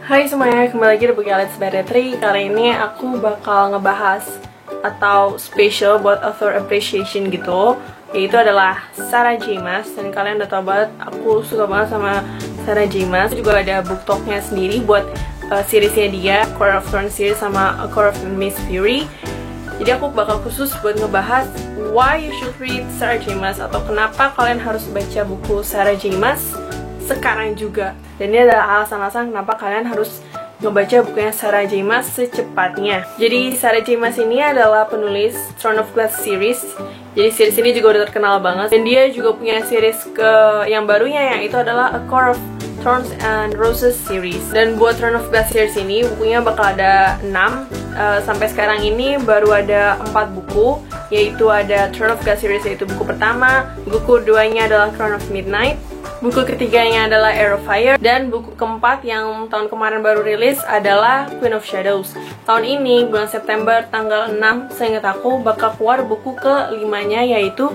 Hai semuanya, kembali lagi di Buki Let's Beretri. Kali ini aku bakal ngebahas atau special buat author appreciation gitu, yaitu adalah Sarah J. Maas. Dan kalian udah tau banget, aku suka banget sama Sarah J. Maas. Juga ada book talknya sendiri buat seriesnya dia, Court of Thorns series sama A Court of Miss Fury. Jadi aku bakal khusus buat ngebahas why you should read Sarah J. Maas, atau kenapa kalian harus baca buku Sarah J. Maas sekarang juga. Dan ini adalah alasan-alasan kenapa kalian harus ngebaca bukunya Sarah J. Maas secepatnya. Jadi Sarah J. Maas ini adalah penulis Throne of Glass series. Jadi series ini juga udah terkenal banget. Dan dia juga punya series yang barunya, yang itu adalah A Court of Thorns and Roses series. Dan buat Throne of Glass series ini bukunya bakal ada 6. Sampai sekarang ini baru ada 4 buku, yaitu ada Throne of Glass series, yaitu buku pertama. Buku keduanya adalah Crown of Midnight. Buku ketiganya adalah Heir of Fire. Dan buku keempat yang tahun kemarin baru rilis adalah Queen of Shadows. Tahun ini, bulan September, tanggal 6, seingat aku, bakal keluar buku ke-5-nya, yaitu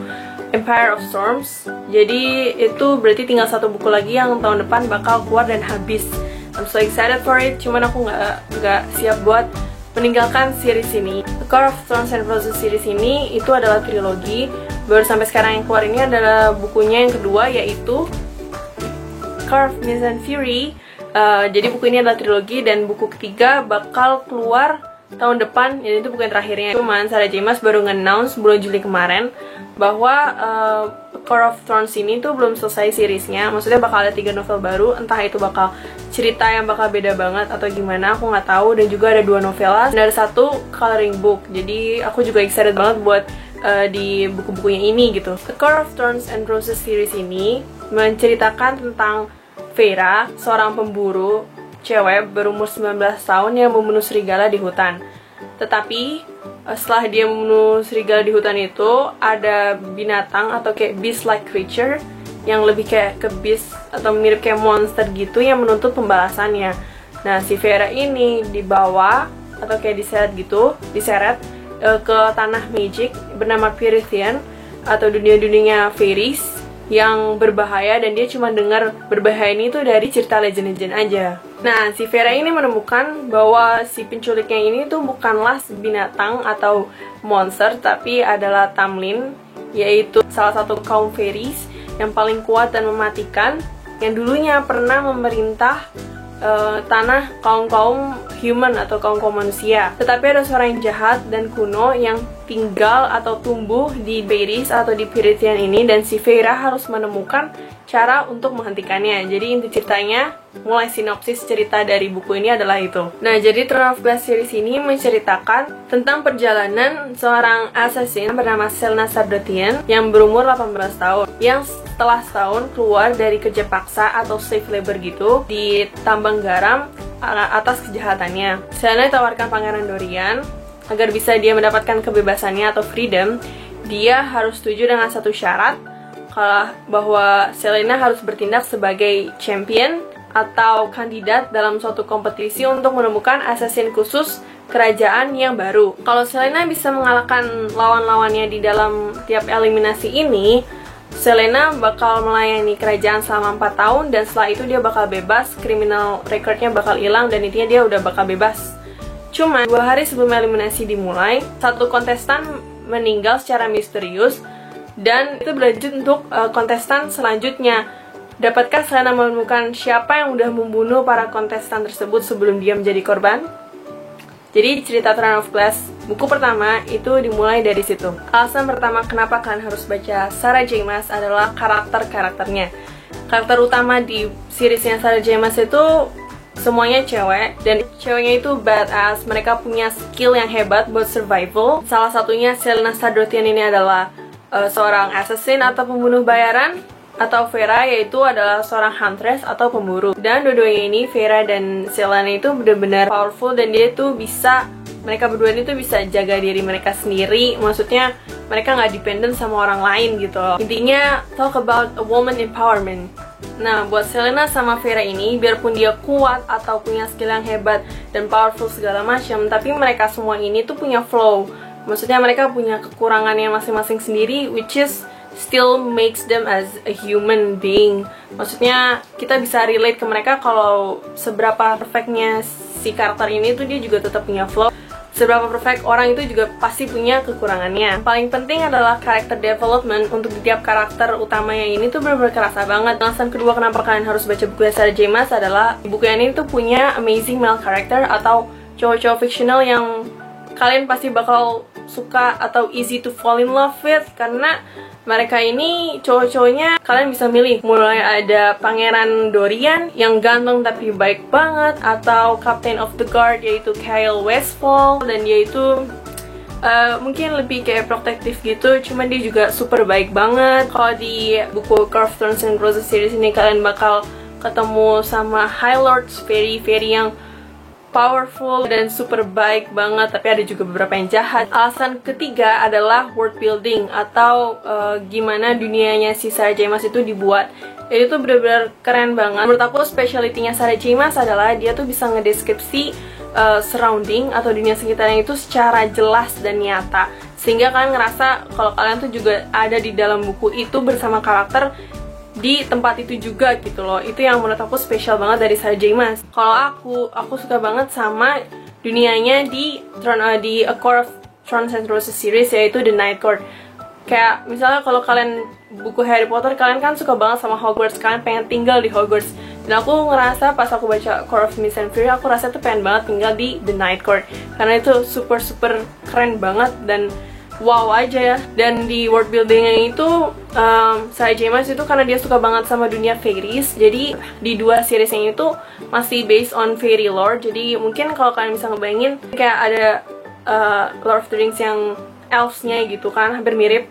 Empire of Storms. Jadi itu berarti tinggal 1 buku lagi yang tahun depan bakal keluar dan habis. I'm so excited for it, cuman aku nggak siap buat meninggalkan series ini. The Court of Thorns and Roses series ini itu adalah trilogi. Baru sampai sekarang yang keluar ini adalah bukunya yang kedua, yaitu Court of Miss Fury. Jadi buku ini adalah trilogi, dan buku ketiga bakal keluar tahun depan. Jadi itu bukan terakhirnya. Cuman Sarah J. Maas baru nge-announce bulan Juli kemarin bahwa Court of Thorns ini tuh belum selesai seriesnya. Maksudnya bakal ada 3 novel baru. Entah itu bakal cerita yang bakal beda banget atau gimana, aku nggak tahu. Dan juga ada 2 novelas dan ada 1 coloring book. Jadi aku juga excited banget buat di buku-bukunya ini gitu. The Court of Thorns and Roses series ini menceritakan tentang Feyre, seorang pemburu cewek berumur 19 tahun yang membunuh serigala di hutan. Tetapi setelah dia membunuh serigala di hutan itu, ada binatang atau kayak beast-like creature yang lebih kayak ke beast atau mirip kayak monster gitu yang menuntut pembalasannya. Nah, si Feyre ini dibawa atau kayak diseret ke tanah magic bernama Prythian atau dunia-dunianya fairies yang berbahaya, dan dia cuma dengar berbahaya ini tuh dari cerita legend-legend aja. Nah, si Feyre ini menemukan bahwa si penculiknya ini tuh bukanlah binatang atau monster, tapi adalah Tamlin, yaitu salah satu kaum fairies yang paling kuat dan mematikan, yang dulunya pernah memerintah tanah kaum-kaum human atau kaum-kaum manusia. Tetapi ada seorang yang jahat dan kuno yang tinggal atau tumbuh di Beiris atau di Prythian ini, dan si Feyre harus menemukan cara untuk menghentikannya. Jadi inti ceritanya, mulai sinopsis cerita dari buku ini adalah itu. Nah, jadi Throne of Glass series ini menceritakan tentang perjalanan seorang assassin bernama Celaena Sardothien yang berumur 18 tahun, yang setelah setahun keluar dari kerja paksa atau slave labor gitu di tambang garam atas kejahatannya. Celaena ditawarkan Pangeran Dorian agar bisa dia mendapatkan kebebasannya atau freedom. Dia harus setuju dengan satu syarat, bahwa Celaena harus bertindak sebagai champion atau kandidat dalam suatu kompetisi untuk menemukan assassin khusus kerajaan yang baru. Kalau Celaena bisa mengalahkan lawan-lawannya di dalam tiap eliminasi ini, Celaena bakal melayani kerajaan selama 4 tahun, dan setelah itu dia bakal bebas, criminal recordnya bakal hilang, dan intinya dia udah bakal bebas. Cuma 2 hari sebelum eliminasi dimulai, satu kontestan meninggal secara misterius, dan itu berlanjut untuk kontestan selanjutnya. Dapatkah Celaena menemukan siapa yang udah membunuh para kontestan tersebut sebelum dia menjadi korban? Jadi cerita Throne of Glass buku pertama itu dimulai dari situ. Alasan pertama kenapa kalian harus baca Sarah J. Maas adalah karakter-karakternya. Karakter utama di seriesnya Sarah J. Maas itu semuanya cewek, dan ceweknya itu badass. Mereka punya skill yang hebat buat survival. Salah satunya Celaena Sardothien ini adalah seorang assassin atau pembunuh bayaran, atau Feyre yaitu adalah seorang huntress atau pemburu. Dan dua-duanya ini, Feyre dan Celaena itu benar-benar powerful, dan mereka berdua ini tuh bisa jaga diri mereka sendiri. Maksudnya mereka nggak dependent sama orang lain gitu. Intinya talk about a woman empowerment. Nah, buat Celaena sama Feyre ini, biarpun dia kuat atau punya skill yang hebat dan powerful segala macam, tapi mereka semua ini tuh punya flaw. Maksudnya mereka punya kekurangannya masing-masing sendiri, which is still makes them as a human being. Maksudnya kita bisa relate ke mereka kalau seberapa perfectnya si karakter ini tuh dia juga tetap punya flaw. Seberapa perfect orang itu juga pasti punya kekurangannya. Paling penting adalah character development untuk tiap karakter utamanya ini tuh bener-bener kerasa banget. Alasan kedua kenapa kalian harus baca buku Sarah J. Maas adalah buku ini tuh punya amazing male character atau cowok-cowok fictional yang kalian pasti bakal suka atau easy to fall in love with, karena mereka ini cowok-cowoknya kalian bisa milih. Mulai ada Pangeran Dorian yang ganteng tapi baik banget, atau Captain of the Guard yaitu Kyle Westfall, dan dia itu mungkin lebih kayak protektif gitu, cuman dia juga super baik banget. Kalau di buku Curve Thorns and Roses series ini kalian bakal ketemu sama High Lords Fairy yang powerful dan super baik banget, tapi ada juga beberapa yang jahat. Alasan ketiga adalah world building atau gimana dunianya si Sarah J. Maas itu dibuat. Jadi itu bener-bener keren banget. Menurut aku specialty-nya Sarah J. Maas adalah dia tuh bisa ngedeskripsi surrounding atau dunia sekitarnya itu secara jelas dan nyata, sehingga kalian ngerasa kalau kalian tuh juga ada di dalam buku itu bersama karakter di tempat itu juga gitu loh. Itu yang menurut aku spesial banget dari Sarah J. Maas. Kalau aku suka banget sama dunianya di A Court of Thorns and Roses series, yaitu The Night Court. Kayak misalnya kalau kalian buku Harry Potter, kalian kan suka banget sama Hogwarts, kalian pengen tinggal di Hogwarts. Dan aku ngerasa pas aku baca Court of Mist and Fury, aku rasa tuh pengen banget tinggal di The Night Court, karena itu super keren banget dan wow aja ya. Dan di world buildingnya itu Sarah J. Maas itu karena dia suka banget sama dunia fairies, jadi di dua seriesnya itu masih based on fairy lore. Jadi mungkin kalau kalian bisa ngebayangin kayak ada Lord of the Rings yang elves-nya gitu kan, hampir mirip.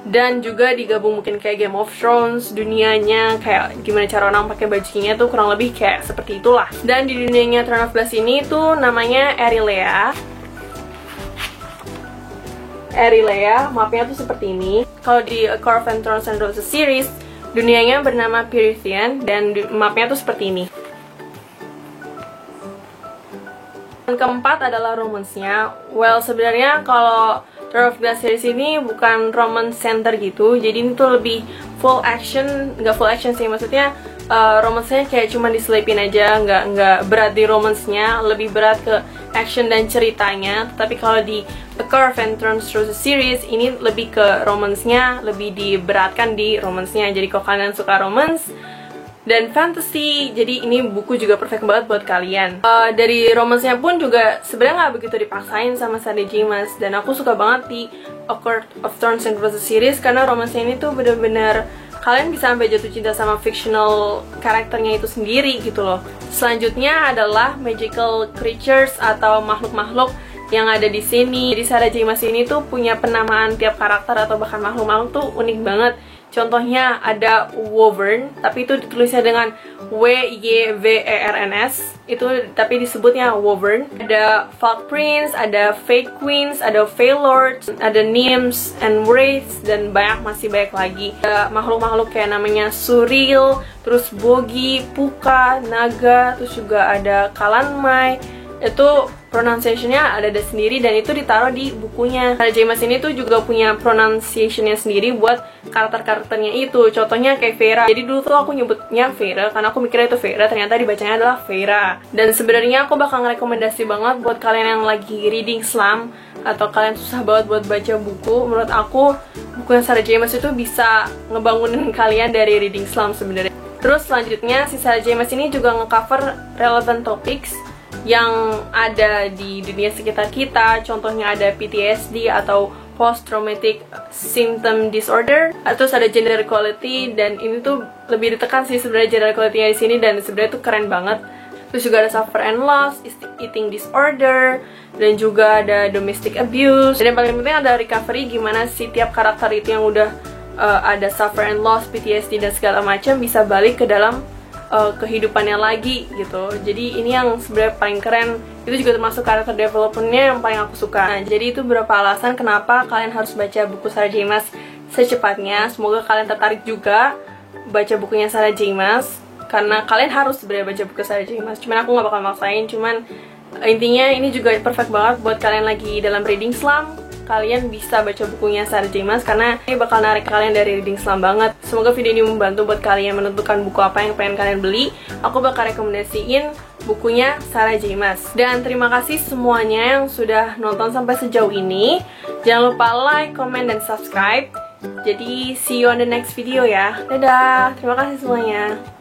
Dan juga digabung mungkin kayak Game of Thrones, dunianya kayak gimana cara orang pakai bajunya tuh kurang lebih kayak seperti itulah. Dan di dunianya Throne of Glass ini tuh namanya Erilea, mapnya tuh seperti ini. Kalau di A Court of Thorns and Roses series, dunianya bernama Prythian dan mapnya tuh seperti ini. Dan keempat adalah romance-nya. Well, sebenarnya kalau Throne of Glass series ini bukan romance center gitu, jadi ini tuh lebih full action. Nggak full action sih, maksudnya romance-nya kayak cuma diselipin aja, nggak berat di romance-nya, lebih berat ke action dan ceritanya. Tapi kalau di A Court of Thorns and Roses series ini lebih ke romance-nya, lebih diberatkan di romance-nya. Jadi kalau kalian suka romance dan fantasy, jadi ini buku juga perfect banget buat kalian. Dari romance-nya pun juga sebenarnya nggak begitu dipaksain sama Sarah J. Maas, dan aku suka banget di A Court of Thorns and Roses series karena romance-nya ini tuh bener-bener kalian bisa sampai jatuh cinta sama fictional karakternya itu sendiri gitu loh. Selanjutnya adalah magical creatures atau makhluk-makhluk yang ada di sini. Jadi Sarah J. Maas ini tuh punya penamaan tiap karakter atau bahkan makhluk-makhluk tuh unik banget. Contohnya ada Wyvern, tapi itu ditulisnya dengan W-Y-V-E-R-N-S, itu tapi disebutnya Wyvern. Ada Falk Prince, ada Fate Queens, ada Fey Lords, ada Nymphs and Wraiths, dan masih banyak lagi. Ada makhluk-makhluk kayak namanya Surreal, terus Bogi, Puka, Naga, terus juga ada Kalanmai. Itu pronunciation-nya ada sendiri dan itu ditaruh di bukunya. Sarah J. Maas ini tuh juga punya pronunciation-nya sendiri buat karakter-karakternya itu. Contohnya kayak Vera. Jadi dulu tuh aku nyebutnya Vera karena aku mikirnya itu Vera, ternyata dibacanya adalah Vera. Dan sebenarnya aku bakal ngerekomendasi banget buat kalian yang lagi reading slump atau kalian susah banget buat baca buku. Menurut aku buku Sarah J. Maas itu bisa ngebangunin kalian dari reading slump sebenarnya. Terus selanjutnya si Sarah J. Maas ini juga ngecover relevant topics yang ada di dunia sekitar kita. Contohnya ada PTSD atau Post Traumatic Symptom Disorder, terus ada gender equality, dan ini tuh lebih ditekan sih sebenarnya gender equality-nya di sini, dan sebenarnya tuh keren banget. Terus juga ada suffer and loss, eating disorder, dan juga ada domestic abuse. Dan yang paling penting ada recovery, gimana sih tiap karakter itu yang udah ada suffer and loss, PTSD dan segala macam bisa balik ke dalam kehidupannya lagi gitu. Jadi ini yang sebenarnya paling keren. Itu juga termasuk karakter development-nya yang paling aku suka. Nah, jadi itu beberapa alasan kenapa kalian harus baca buku Sarah J. Maas secepatnya. Semoga kalian tertarik juga baca bukunya Sarah J. Maas, karena kalian harus sebenarnya baca buku Sarah J. Maas. Cuman aku gak bakal maksain. Cuman intinya ini juga perfect banget buat kalian lagi dalam reading slump kalian bisa baca bukunya Sarah J. Maas karena ini bakal narik kalian dari reading slam banget. Semoga video ini membantu buat kalian menentukan buku apa yang pengen kalian beli. Aku bakal rekomendasiin bukunya Sarah J. Maas. Dan terima kasih semuanya yang sudah nonton sampai sejauh ini. Jangan lupa like, comment, dan subscribe. Jadi see you on the next video ya. Dadah, terima kasih semuanya.